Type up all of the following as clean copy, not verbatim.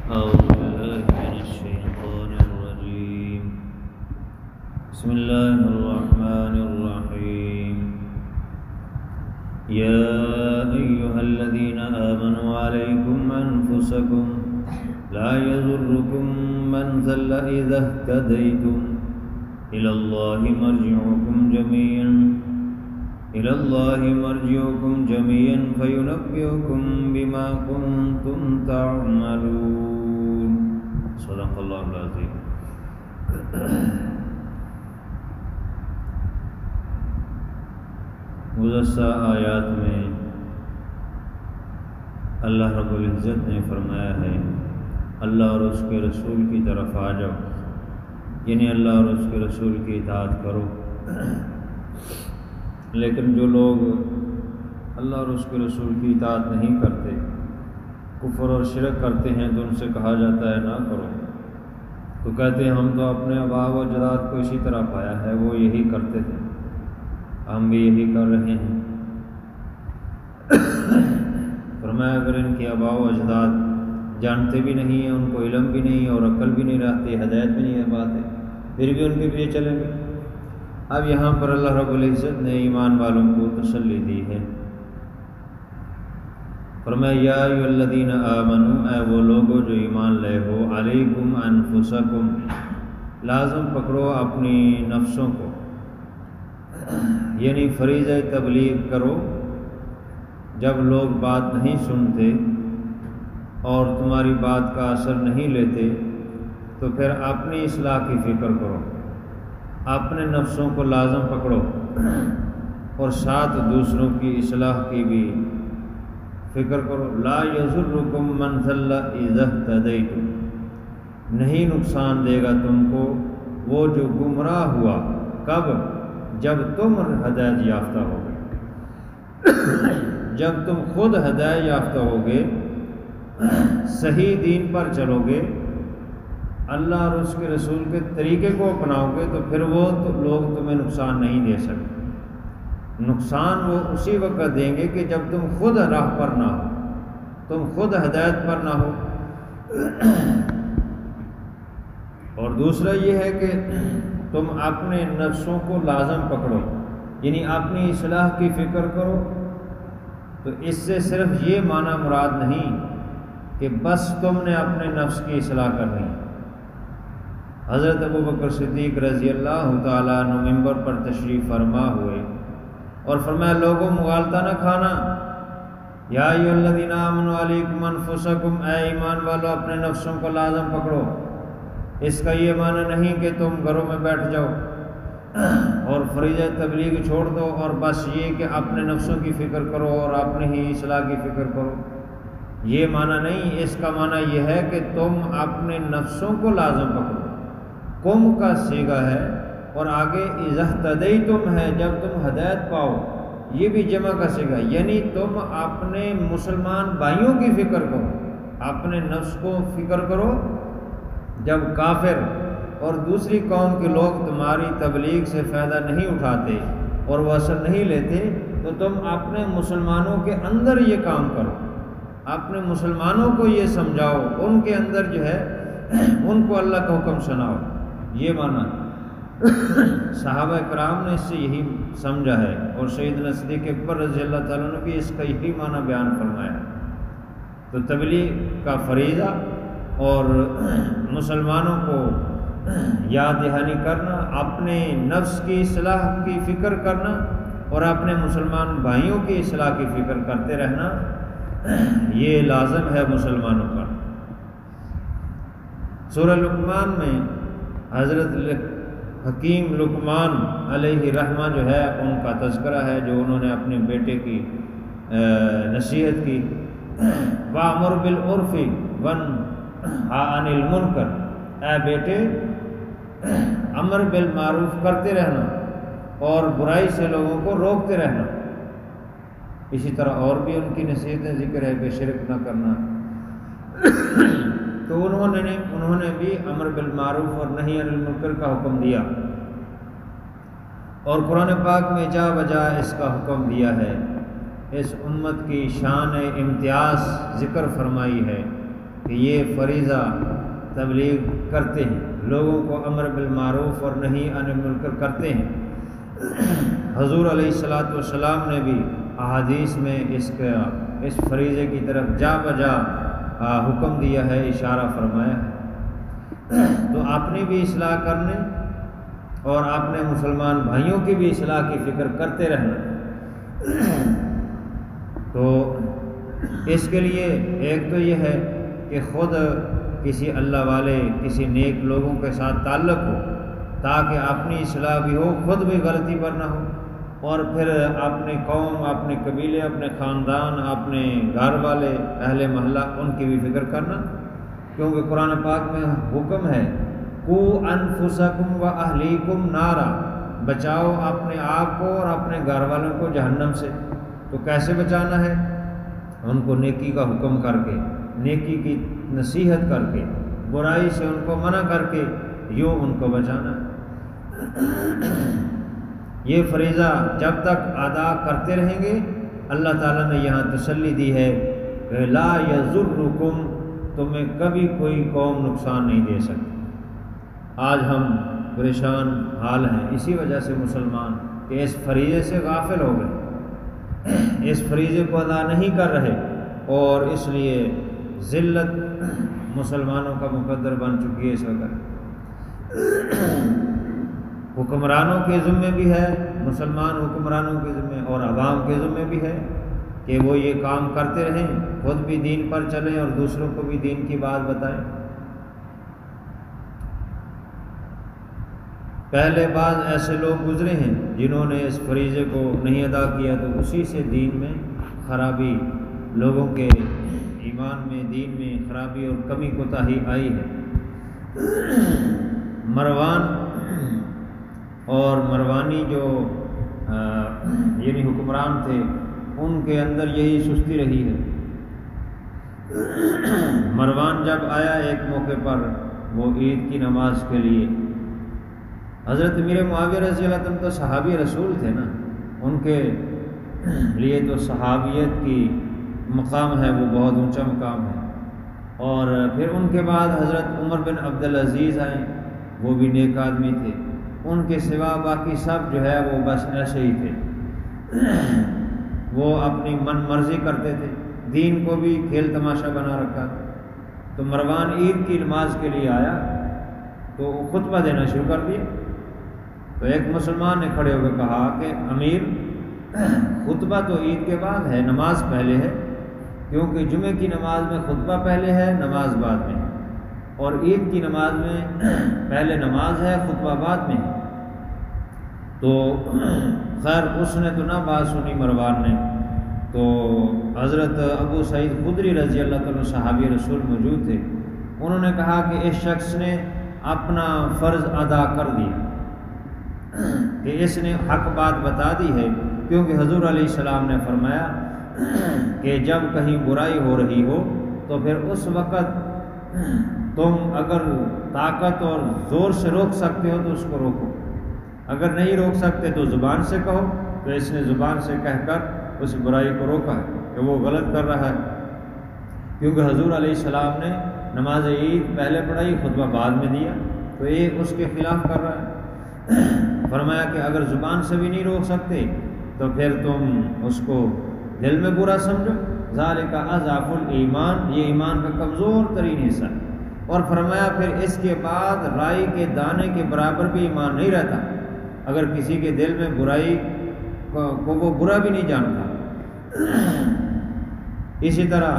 أعوذ بالله من الشيطان الرجيم. بسم الله الرحمن الرحيم. يا أيها الذين آمنوا عليكم أنفسكم لا يضركم من ضل إذا اهتديتم إلى الله مرجعكم جميعا فينبئكم بما كنتم تعملون. صدق اللہ العظیم. گزشتہ آیات میں اللہ رب العزت نے فرمایا ہے اللہ اور اس کے رسول کی طرف آ جاؤ، یعنی اللہ اور اس کے رسول کی اطاعت کرو. لیکن جو لوگ اللہ اور اس کے رسول کی اطاعت نہیں کرتے، کفر اور شرک کرتے ہیں، تو ان سے کہا جاتا ہے نہ کرو. تو کہتے ہیں ہم تو اپنے آباء و اجداد کو اسی طرح پایا ہے، وہ یہی کرتے تھے، ہم بھی یہی کر رہے ہیں. فرمایا اگر ان کے آباء و اجداد جانتے بھی نہیں ہیں، ان کو علم بھی نہیں اور عقل بھی نہیں رہتی، ہدایت بھی نہیں ہے بات ہے، پھر بھی ان کے پیچھے چلیں گے. اب یہاں پر اللہ رب العزت نے ایمان والوں کو تسلی دی ہے. فرمایا یا ایھا الذین آمنوا، اے وہ لوگو جو ایمان لے ہو، علیکم انفسکم، لازم پکڑو اپنی نفسوں کو، یعنی فریضہ تبلیغ کرو. جب لوگ بات نہیں سنتے اور تمہاری بات کا اثر نہیں لیتے تو پھر اپنی اصلاح کی فکر کرو، اپنے نفسوں کو لازم پکڑو اور ساتھ دوسروں کی اصلاح کی بھی فکر کرو. لا یضرکم من ضل اذا اهتدیتم، نہیں نقصان دے گا تم کو وہ جو گمراہ ہوا. کب؟ جب تم ہدایت یافتہ ہوگے، جب تم خود ہدایت یافتہ ہوگے، صحیح دین پر چلو گے، اللہ اور اس کے رسول کے طریقے کو اپناؤ گے، تو پھر وہ لوگ تمہیں نقصان نہیں دے سکتے. نقصان وہ اسی وقت دیں گے کہ جب تم خود راہ پر نہ ہو، تم خود ہدایت پر نہ ہو. اور دوسرا یہ ہے کہ تم اپنے نفسوں کو لازم پکڑو، یعنی اپنی اصلاح کی فکر کرو. تو اس سے صرف یہ معنی مراد نہیں کہ بس تم نے اپنے نفس کی اصلاح کرنی. حضرت ابوبکر صدیق رضی اللہ تعالیٰ عنہ منبر پر تشریف فرما ہوئے اور فرمایا لوگوں مغالطہ نہ کھانا. یا ایھا الذین آمنوا علیکم انفسکم، اے ایمان والو اپنے نفسوں کو لازم پکڑو. اس کا یہ معنی نہیں کہ تم گھروں میں بیٹھ جاؤ اور فریضہ تبلیغ چھوڑ دو اور بس یہ کہ اپنے نفسوں کی فکر کرو اور اپنے ہی اصلاح کی فکر کرو. یہ معنی نہیں. اس کا معنی یہ ہے کہ تم اپنے نفسوں کو لازم پکڑو. قم کا صیغہ ہے اور آگے اذا اهتدیتم ہے، جب تم ہدایت پاؤ، یہ بھی جمع کا صیغہ، یعنی تم اپنے مسلمان بھائیوں کی فکر کرو، اپنے نفس کو فکر کرو. جب کافر اور دوسری قوم کے لوگ تمہاری تبلیغ سے فائدہ نہیں اٹھاتے اور وہ اثر نہیں لیتے تو تم اپنے مسلمانوں کے اندر یہ کام کرو، اپنے مسلمانوں کو یہ سمجھاؤ، ان کے اندر جو ہے ان کو اللہ کا حکم سناؤ. یہ معنی صحابہ کرام نے اس سے یہی سمجھا ہے اور سیدنا صدیق اکبر رضی اللہ تعالیٰ نے بھی اس کا یہی معنی بیان فرمایا. تو تبلیغ کا فریضہ اور مسلمانوں کو یاد دہانی کرنا، اپنے نفس کی اصلاح کی فکر کرنا اور اپنے مسلمان بھائیوں کی اصلاح کی فکر کرتے رہنا، یہ لازم ہے مسلمانوں پر. سورہ لقمان میں حضرت حکیم لقمان علیہ رحمہ جو ہے ان کا تذکرہ ہے، جو انہوں نے اپنے بیٹے کی نصیحت کی. وَأْمُرْ بِالْعُرْفِ وَانْهَ عَنِ الْمُنْكَرِ، اے بیٹے امر بالمعروف کرتے رہنا اور برائی سے لوگوں کو روکتے رہنا. اسی طرح اور بھی ان کی نصیحتیں ذکر ہے کہ شرک نہ کرنا. تو انہوں نے بھی امر بالمعروف اور نہی عن المنکر کا حکم دیا اور قرآن پاک میں جا بجا اس کا حکم دیا ہے. اس امت کی شان امتیاز ذکر فرمائی ہے کہ یہ فریضہ تبلیغ کرتے ہیں، لوگوں کو امر بالمعروف اور نہی عن المنکر کرتے ہیں۔ حضور علیہ الصلوۃ والسلام نے بھی احادیث میں اس فریضے کی طرف جا بجا حکم دیا ہے، اشارہ فرمایا ہے۔ تو آپ نے بھی اصلاح کرنے اور آپ نے مسلمان بھائیوں کی بھی اصلاح کی فکر کرتے رہنا۔ تو اس کے لیے ایک تو یہ ہے کہ خود کسی اللہ والے، کسی نیک لوگوں کے ساتھ تعلق ہو تاکہ اپنی اصلاح بھی ہو، خود بھی غلطی پر نہ ہو، اور پھر اپنے قوم، اپنے قبیلے، اپنے خاندان، اپنے گھر والے، اہل محلہ، ان کی بھی فکر کرنا، کیونکہ قرآن پاک میں حکم ہے قُوا أَنفُسَكُمْ وَأَهْلِيكُمْ نَارًا، بچاؤ اپنے آپ کو اور اپنے گھر والوں کو جہنم سے۔ تو کیسے بچانا ہے؟ ان کو نیکی کا حکم کر کے، نیکی کی نصیحت کر کے، برائی سے ان کو منع کر کے، یوں ان کو بچانا ہے۔ یہ فریضہ جب تک ادا کرتے رہیں گے، اللہ تعالیٰ نے یہاں تسلی دی ہے کہ لا یضرکم، تمہیں کبھی کوئی قوم نقصان نہیں دے سکتی۔ آج ہم پریشان حال ہیں اسی وجہ سے مسلمان کہ اس فریضے سے غافل ہو گئے، اس فریضے کو ادا نہیں کر رہے، اور اس لیے ذلت مسلمانوں کا مقدر بن چکی ہے اس وقت۔ حکمرانوں کے ذمے بھی ہے، مسلمان حکمرانوں کے ذمے اور عوام کے ذمے بھی ہے کہ وہ یہ کام کرتے رہیں، خود بھی دین پر چلیں اور دوسروں کو بھی دین کی بات بتائیں۔ پہلے بعض ایسے لوگ گزرے ہیں جنہوں نے اس فریضے کو نہیں ادا کیا، تو اسی سے دین میں خرابی، لوگوں کے ایمان میں، دین میں خرابی اور کمی کوتاہی آئی ہے۔ مروان اور مروانی جو یعنی حکمران تھے، ان کے اندر یہی سستی رہی ہے۔ مروان جب آیا ایک موقع پر وہ عید کی نماز کے لیے، حضرت امیر معاویہ رضی اللہ عنہ تو صحابی رسول تھے نا، ان کے لیے تو صحابیت کی مقام ہے، وہ بہت اونچا مقام ہے۔ اور پھر ان کے بعد حضرت عمر بن عبدالعزیز آئے، وہ بھی نیک آدمی تھے، ان کے سوا باقی سب جو ہے وہ بس ایسے ہی تھے، وہ اپنی من مرضی کرتے تھے، دین کو بھی کھیل تماشا بنا رکھا تھا۔ تو مروان عید کی نماز کے لیے آیا تو خطبہ دینا شروع کر دیا۔ تو ایک مسلمان نے کھڑے ہو کے کہا کہ امیر، خطبہ تو عید کے بعد ہے، نماز پہلے ہے، کیونکہ جمعے کی نماز میں خطبہ پہلے ہے، نماز بعد میں، اور عید کی نماز میں پہلے نماز ہے، خطبہ بعد میں۔ تو خیر اس نے تو نہ بات سنی مروان نے، تو حضرت ابو سعید خدری رضی اللہ عنہ صحابی رسول موجود تھے، انہوں نے کہا کہ اس شخص نے اپنا فرض ادا کر دیا، کہ اس نے حق بات بتا دی ہے، کیونکہ حضور علیہ السلام نے فرمایا کہ جب کہیں برائی ہو رہی ہو تو پھر اس وقت تم اگر طاقت اور زور سے روک سکتے ہو تو اس کو روکو، اگر نہیں روک سکتے تو زبان سے کہو۔ تو اس نے زبان سے کہہ کر اس برائی کو روکا ہے کہ وہ غلط کر رہا ہے، کیونکہ حضور علیہ السلام نے نماز عید پہلے پڑھائی، خطبہ بعد میں دیا، تو یہ اس کے خلاف کر رہا ہے۔ فرمایا کہ اگر زبان سے بھی نہیں روک سکتے تو پھر تم اس کو دل میں برا سمجھو، ذالک اضعف الایمان، یہ ایمان کا کمزور ترین حصہ ہے۔ اور فرمایا پھر اس کے بعد رائی کے دانے کے برابر بھی ایمان نہیں رہتا، اگر کسی کے دل میں برائی کو وہ برا بھی نہیں جانتا۔ اسی طرح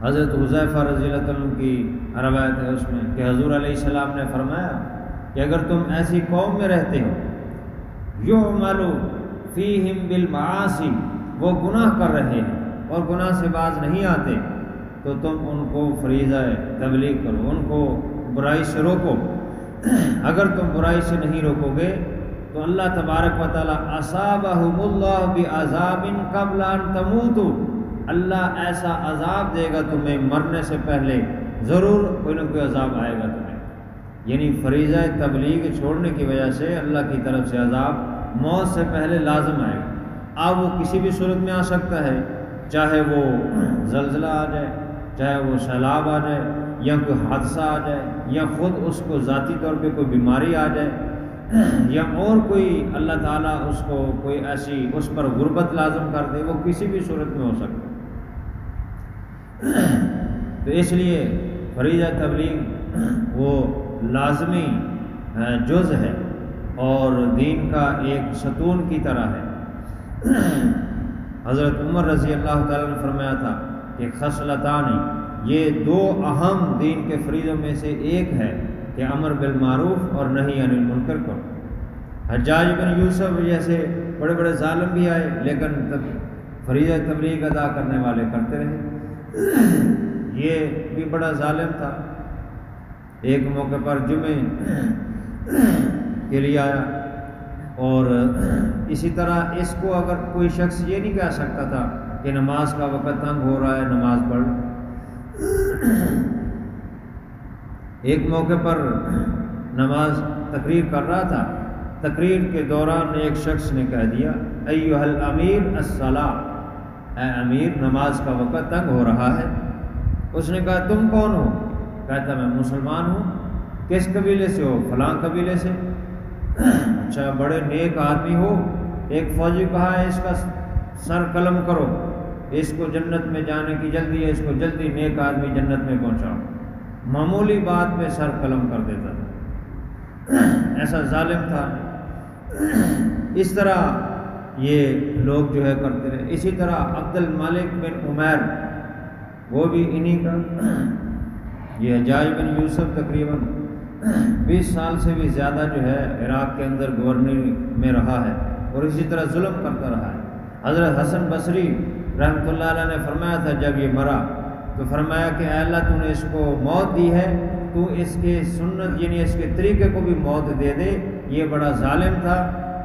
حضرت حذیفہ رضی اللہ عنہ کی روایت ہے اس میں کہ حضور علیہ السلام نے فرمایا کہ اگر تم ایسی قوم میں رہتے ہو یعمل فیہم بالمعاصی، وہ گناہ کر رہے ہیں اور گناہ سے باز نہیں آتے، تو تم ان کو فریضہ تبلیغ کرو، ان کو برائی سے روکو۔ اگر تم برائی سے نہیں روکو گے تو اللہ تبارک و تعالیٰ اصابہم اللہ بعذاب قبل ان تموتوا، اللہ ایسا عذاب دے گا تمہیں مرنے سے پہلے، ضرور کوئی نہ کوئی عذاب آئے گا تمہیں۔ یعنی فریضہ تبلیغ چھوڑنے کی وجہ سے اللہ کی طرف سے عذاب موت سے پہلے لازم آئے گا۔ اب وہ کسی بھی صورت میں آ سکتا ہے، چاہے وہ زلزلہ آ جائے، چاہے وہ سیلاب آ جائے یا کوئی حادثہ آ جائے یا خود اس کو ذاتی طور پہ کوئی بیماری آ جائے یا اور کوئی اللہ تعالیٰ اس کو کوئی ایسی اس پر غربت لازم کر دے، وہ کسی بھی صورت میں ہو سکتا۔ تو اس لیے فریضہ تبلیغ وہ لازمی جز ہے اور دین کا ایک ستون کی طرح ہے۔ حضرت عمر رضی اللہ تعالیٰ نے فرمایا تھا کہ خصلتان، یہ دو اہم دین کے فریضوں میں سے ایک ہے کہ امر بالمعروف اور نہی عن المنکر کرو۔ حجاج بن یوسف جیسے بڑے بڑے ظالم بھی آئے لیکن فریضہ تبلیغ ادا کرنے والے کرتے رہے۔ یہ بھی بڑا ظالم تھا، ایک موقع پر جمعے کے لیے آیا اور اسی طرح اس کو اگر کوئی شخص یہ نہیں کہہ سکتا تھا کہ نماز کا وقت تنگ ہو رہا ہے، نماز پڑھ۔ ایک موقع پر نماز تقریر کر رہا تھا، تقریر کے دوران ایک شخص نے کہہ دیا ایھا الامیر الصلاۃ، اے امیر نماز کا وقت تنگ ہو رہا ہے۔ اس نے کہا تم کون ہو؟ کہتا میں مسلمان ہوں۔ کس قبیلے سے ہو؟ فلاں قبیلے سے۔ اچھا بڑے نیک آدمی ہو۔ ایک فوجی کہا ہے اس کا سر قلم کرو، اس کو جنت میں جانے کی جلدی ہے، اس کو جلدی نیک آدمی جنت میں پہنچاؤ۔ معمولی بات پہ سر قلم کر دیتا تھا، ایسا ظالم تھا۔ اس طرح یہ لوگ جو ہے کرتے رہے۔ اسی طرح عبد المالک بن عمیر، وہ بھی انہی کا، یہ حجاج بن یوسف تقریباً 20 سال سے بھی زیادہ جو ہے عراق کے اندر گورنر میں رہا ہے اور اسی طرح ظلم کرتا رہا ہے۔ حضرت حسن بصری رحمۃ اللہ علیہ نے فرمایا تھا جب یہ مرا تو فرمایا کہ اے اللہ تو نے اس کو موت دی ہے، تو اس کے سنت یعنی اس کے طریقے کو بھی موت دے دے۔ یہ بڑا ظالم تھا،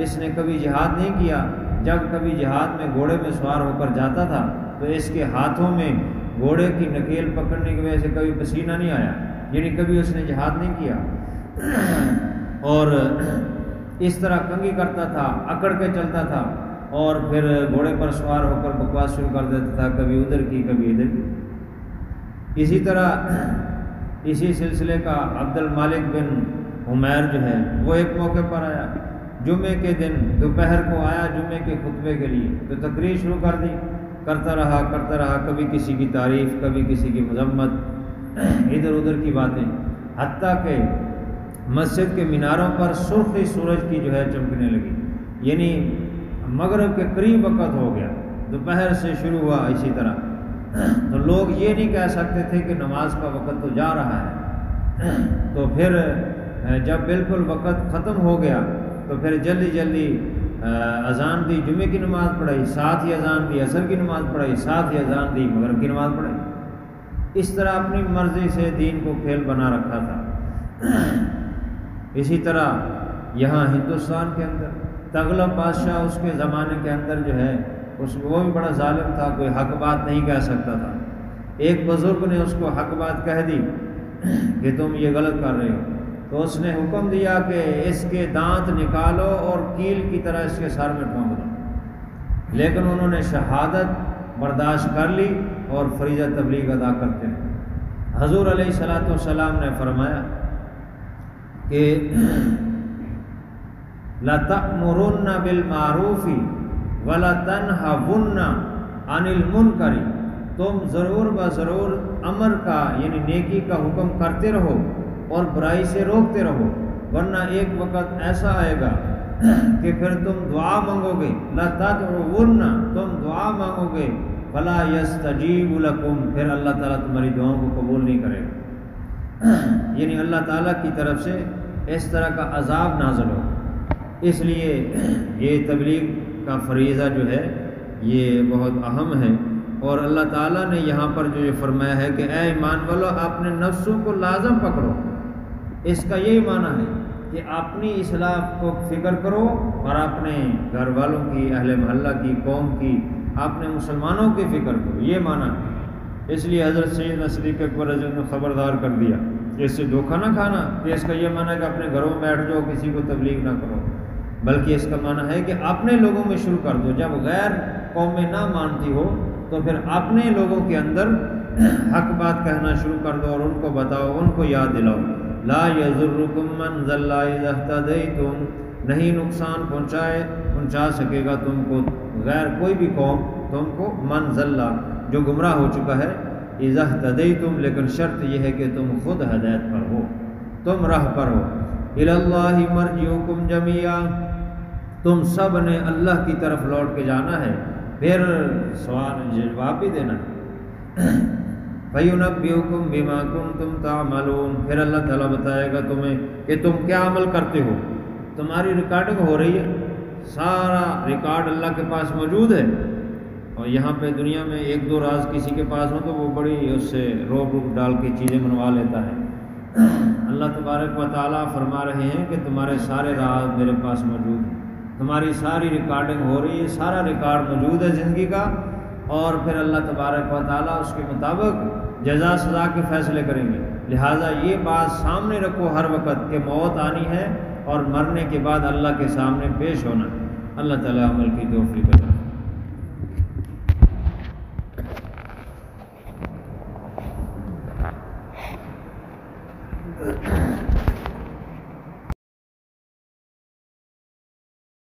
اس نے کبھی جہاد نہیں کیا، جب کبھی جہاد میں گھوڑے میں سوار ہو کر جاتا تھا تو اس کے ہاتھوں میں گھوڑے کی نکیل پکڑنے کی وجہ سے کبھی پسینہ نہیں آیا، یعنی کبھی اس نے جہاد نہیں کیا، اور اس طرح کنگھی کرتا تھا، اکڑ کے چلتا تھا اور پھر گھوڑے پر سوار ہو کر بکواس شروع کر دیتا تھا، کبھی ادھر کی کبھی ادھر کی۔ اسی طرح اسی سلسلے کا عبد المالک بن عمیر جو ہے وہ ایک موقع پر آیا، جمعے کے دن دوپہر کو آیا جمعے کے خطبے کے لیے، تو تقریر شروع کر دی، کرتا رہا، کبھی کسی کی تعریف، کبھی کسی کی مذمت، ادھر ادھر کی باتیں، حتیٰ کہ مسجد کے میناروں پر سرخی سورج کی جو ہے چمکنے لگی، یعنی مغرب کے قریب وقت ہو گیا، دوپہر سے شروع ہوا اسی طرح۔ تو لوگ یہ نہیں کہہ سکتے تھے کہ نماز کا وقت تو جا رہا ہے، تو پھر جب بالکل وقت ختم ہو گیا تو پھر جلدی اذان دی، جمعے کی نماز پڑھائی، ساتھ ہی اذان دی عصر کی نماز پڑھائی، ساتھ ہی اذان دی مغرب کی نماز پڑھائی۔ اس طرح اپنی مرضی سے دین کو کھیل بنا رکھا تھا۔ اسی طرح یہاں ہندوستان کے اندر تغلب بادشاہ اس کے زمانے کے اندر جو ہے وہ بھی بڑا ظالم تھا، کوئی حق بات نہیں کہہ سکتا تھا۔ ایک بزرگ نے اس کو حق بات کہہ دی کہ تم یہ غلط کر رہے ہو، تو اس نے حکم دیا کہ اس کے دانت نکالو اور کیل کی طرح اس کے سر میں ٹھونک دو، لیکن انہوں نے شہادت برداشت کر لی اور فریضہ تبلیغ ادا کرتے ہیں۔ حضور علیہ الصلوۃ والسلام نے فرمایا کہ لَتَأْمُرُنَّ بِالْمَعْرُوفِ وَلَتَنْهَوُنَّ عَنِ الْمُنْكَرِ، تم ضرور بضرور امر کا یعنی نیکی کا حکم کرتے رہو اور برائی سے روکتے رہو، ورنہ ایک وقت ایسا آئے گا کہ پھر تم دعا مانگو گے، لَتَدْعُوُنَّ، تم دعا مانگو گے، فَلَا يَسْتَجِيبُ لَكُمْ، پھر اللہ تعالیٰ تمہاری دعاؤں کو قبول نہیں کرے گا، یعنی اللہ تعالیٰ کی طرف سے اس طرح کا عذاب نازل ہو۔ اس لیے یہ تبلیغ کا فریضہ جو ہے یہ بہت اہم ہے، اور اللہ تعالیٰ نے یہاں پر جو یہ فرمایا ہے کہ اے ایمان والو اپنے نفسوں کو لازم پکڑو، اس کا یہی معنی ہے کہ اپنی اصلاح کو فکر کرو اور اپنے گھر والوں کی، اہل محلہ کی، قوم کی، اپنے مسلمانوں کی فکر کرو، یہ معنی ہے۔ اس لیے حضرت سیدنا صدیق اکبر رضی اللہ عنہ نے خبردار کر دیا کہ اس سے دھوکہ نہ کھانا، کہ اس کا یہ معنی ہے کہ اپنے گھروں میں بیٹھ جاؤ، کسی کو تبلیغ نہ کرو، بلکہ اس کا معنی ہے کہ اپنے لوگوں میں شروع کر دو۔ جب غیر قومیں نہ مانتی ہو تو پھر اپنے لوگوں کے اندر حق بات کہنا شروع کر دو اور ان کو بتاؤ، ان کو یاد دلاؤ۔ لا یضرکم من ضل اذا اہتدیتم، نہیں نقصان پہنچا سکے گا تم کو غیر کوئی بھی قوم تم کو، من ضل جو گمراہ ہو چکا ہے، اذا اہتدیتم لیکن شرط یہ ہے کہ تم خود ہدایت پر ہو، تم راہ پر ہو۔ الی اللہ مرجعکم جمیعا، تم سب نے اللہ کی طرف لوٹ کے جانا ہے، پھر سوال جواب بھی دینا ہے۔ فَيُنَبِّئُكُم بِمَا كُنتُمْ تَعْمَلُونَ، پھر اللہ تعالیٰ بتائے گا تمہیں کہ تم کیا عمل کرتے ہو۔ تمہاری ریکارڈنگ ہو رہی ہے، سارا ریکارڈ اللہ کے پاس موجود ہے، اور یہاں پہ دنیا میں ایک دو راز کسی کے پاس ہو تو وہ بڑی اس سے روب ڈال کے چیزیں منوا لیتا ہے۔ اللہ تبارک و تعالیٰ فرما رہے ہیں کہ تمہارے سارے راز میرے پاس موجود ہیں، تمہاری ساری ریکارڈنگ ہو رہی ہے، سارا ریکارڈ موجود ہے زندگی کا، اور پھر اللہ تبارک و تعالیٰ اس کے مطابق جزا سزا کے فیصلے کریں گے۔ لہٰذا یہ بات سامنے رکھو ہر وقت کہ موت آنی ہے اور مرنے کے بعد اللہ کے سامنے پیش ہونا ہے۔ اللہ تعالیٰ عمل کی توفیق عطا فرمائے۔